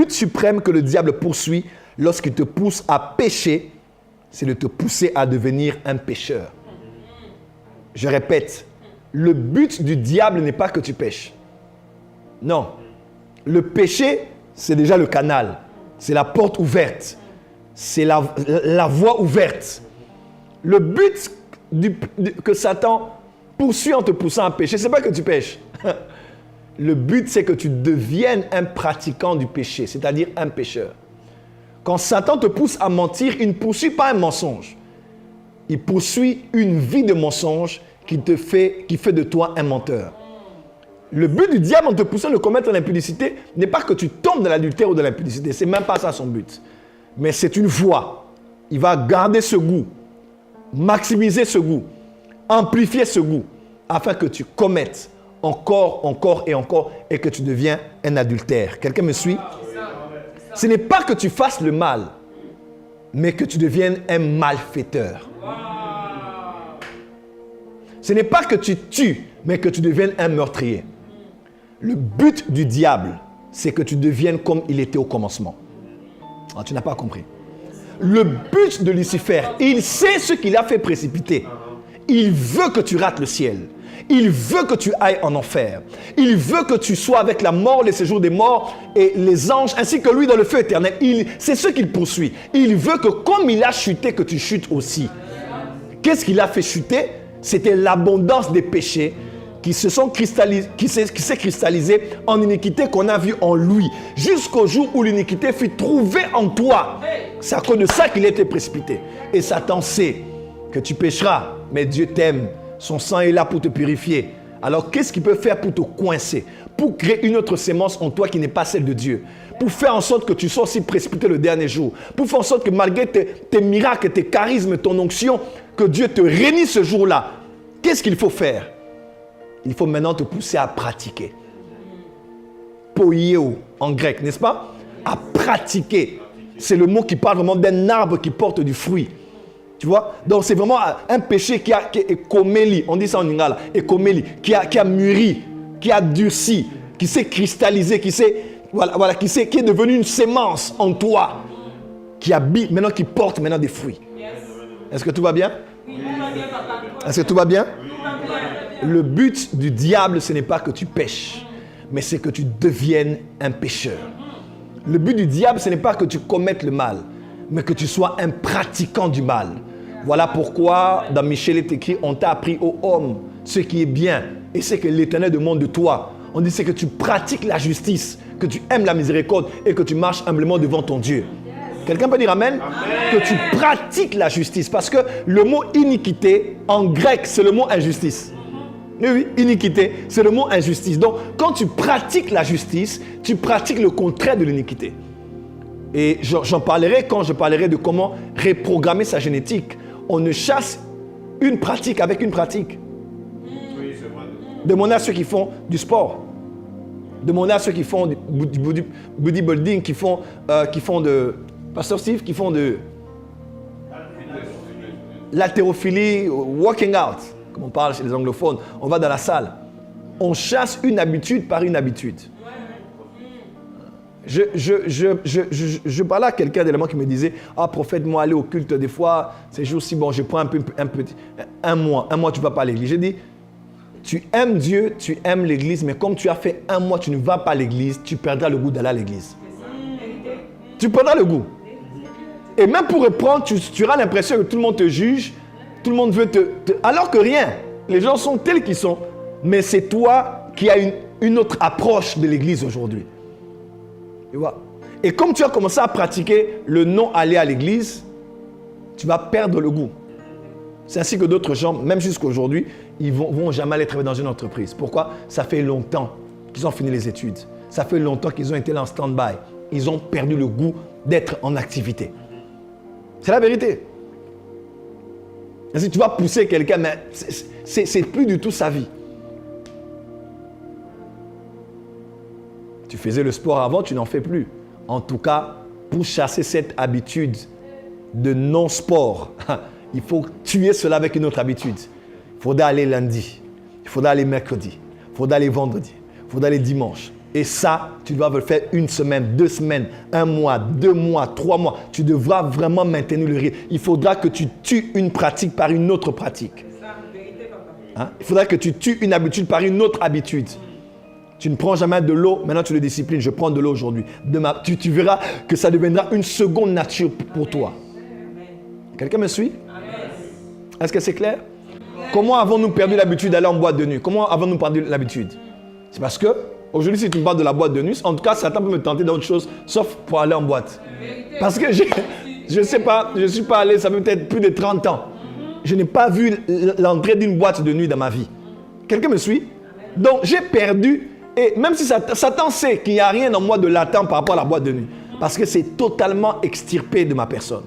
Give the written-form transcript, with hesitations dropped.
but suprême que le diable poursuit lorsqu'il te pousse à pécher, c'est de te pousser à devenir un pécheur. Je répète, le but du diable n'est pas que tu pêches. Non. Le péché, c'est déjà le canal. C'est la porte ouverte. C'est la voie ouverte. Le but que Satan poursuit en te poussant à pécher, ce n'est pas que tu pêches. Le but, c'est que tu deviennes un pratiquant du péché, c'est-à-dire un pécheur. Quand Satan te pousse à mentir, il ne poursuit pas un mensonge. Il poursuit une vie de mensonge qui fait de toi un menteur. Le but du diable en te poussant à commettre l'impudicité n'est pas que tu tombes dans l'adultère ou dans l'impudicité. Ce n'est même pas ça son but. Mais c'est une voie. Il va garder ce goût, maximiser ce goût, amplifier ce goût, afin que tu commettes encore et que tu deviens un adultère. Quelqu'un me suit? Ce n'est pas que tu fasses le mal, mais que tu deviennes un malfaiteur. Ce n'est pas que tu tues, mais que tu deviennes un meurtrier. Le but du diable, c'est que tu deviennes comme il était au commencement. Ah, tu n'as pas compris. Le but de Lucifer, il sait ce qu'il a fait précipiter. Il veut que tu rates le ciel. Il veut que tu ailles en enfer. Il veut que tu sois avec la mort, les séjours des morts et les anges, ainsi que lui dans le feu éternel. C'est ce qu'il poursuit. Il veut que comme il a chuté, que tu chutes aussi. Qu'est-ce qu'il a fait chuter? C'était l'abondance des péchés qui s'est cristallisée en iniquité qu'on a vue en lui. Jusqu'au jour où l'iniquité fut trouvée en toi. C'est à cause de ça qu'il a été précipité. Et Satan sait que tu pécheras, mais Dieu t'aime. Son sang est là pour te purifier. Alors, qu'est-ce qu'il peut faire pour te coincer? Pour créer une autre sémence en toi qui n'est pas celle de Dieu. Pour faire en sorte que tu sois aussi précipité le dernier jour. Pour faire en sorte que malgré tes miracles, tes charismes, ton onction, que Dieu te réunisse ce jour-là. Qu'est-ce qu'il faut faire? Il faut maintenant te pousser à pratiquer. Poieo en grec, n'est-ce pas? À pratiquer. C'est le mot qui parle vraiment d'un arbre qui porte du fruit. Tu vois? Donc c'est vraiment un péché qui est écoméli. On dit ça en lingala. Écoméli. Qui a mûri, qui a durci, qui s'est cristallisé, qui est devenu une sémence en toi. Qui habite maintenant, qui porte maintenant des fruits. Est-ce que tout va bien? Est-ce que tout va bien? Le but du diable, ce n'est pas que tu pêches, mais c'est que tu deviennes un pécheur. Le but du diable, ce n'est pas que tu commettes le mal, mais que tu sois un pratiquant du mal. Voilà pourquoi, dans Michel est écrit, on t'a appris ô homme ce qui est bien, et c'est que l'Éternel demande de toi. On dit c'est que tu pratiques la justice, que tu aimes la miséricorde et que tu marches humblement devant ton Dieu. Quelqu'un peut dire amen? Amen? Que tu pratiques la justice. Parce que le mot iniquité, en grec, c'est le mot injustice. Oui, iniquité, c'est le mot injustice. Donc, quand tu pratiques la justice, tu pratiques le contraire de l'iniquité. Et j'en parlerai quand je parlerai de comment reprogrammer sa génétique. On ne chasse une pratique avec une pratique. Oui, c'est vrai. Demandez à ceux qui font du sport. Demandez à ceux qui font du bodybuilding, qui font de... Pasteur Steve, qui font de l'haltérophilie, walking out, comme on parle chez les anglophones. On va dans la salle. On chasse une habitude par une habitude. Je parlais à quelqu'un d'élément qui me disait « Ah, prophète, moi, aller au culte, des fois, ces jours-ci, bon, je prends un mois tu ne vas pas à l'église. » J'ai dit « Tu aimes Dieu, tu aimes l'église, mais comme tu as fait un mois, tu ne vas pas à l'église, tu perdras le goût d'aller à l'église. Tu perdras le goût. Et même pour reprendre, tu auras l'impression que tout le monde te juge, tout le monde veut alors que rien. Les gens sont tels qu'ils sont. Mais c'est toi qui as une autre approche de l'église aujourd'hui. Tu vois? Et comme tu as commencé à pratiquer le non aller à l'église, tu vas perdre le goût. C'est ainsi que d'autres gens, même jusqu'à aujourd'hui, ils ne vont jamais aller travailler dans une entreprise. Pourquoi? Ça fait longtemps qu'ils ont fini les études. Ça fait longtemps qu'ils ont été là en stand-by. Ils ont perdu le goût d'être en activité. C'est la vérité. Et si tu vas pousser quelqu'un, mais c'est plus du tout sa vie. Tu faisais le sport avant, tu n'en fais plus. En tout cas, pour chasser cette habitude de non-sport, il faut tuer cela avec une autre habitude. Il faudra aller lundi, il faudra aller mercredi, il faudra aller vendredi, il faudra aller dimanche. Et ça, tu dois le faire 1 semaine, 2 semaines, 1 mois, 2 mois, 3 mois. Tu devras vraiment maintenir le rythme. Il faudra que tu tues une pratique par une autre pratique. Hein? Il faudra que tu tues une habitude par une autre habitude. Tu ne prends jamais de l'eau, maintenant tu le disciplines. Je prends de l'eau aujourd'hui. Demain, tu verras que ça deviendra une seconde nature pour toi. Quelqu'un me suit? Est-ce que c'est clair? Comment avons-nous perdu l'habitude d'aller en boîte de nuit? Comment avons-nous perdu l'habitude? C'est parce que, aujourd'hui, si tu me parles de la boîte de nuit, en tout cas, Satan peut me tenter d'autre chose, sauf pour aller en boîte. Parce que je ne sais pas, je ne suis pas allé, ça fait peut-être plus de 30 ans. Je n'ai pas vu l'entrée d'une boîte de nuit dans ma vie. Quelqu'un me suit? Donc, j'ai perdu. Et même si Satan sait qu'il n'y a rien en moi de latent par rapport à la boîte de nuit. Parce que c'est totalement extirpé de ma personne.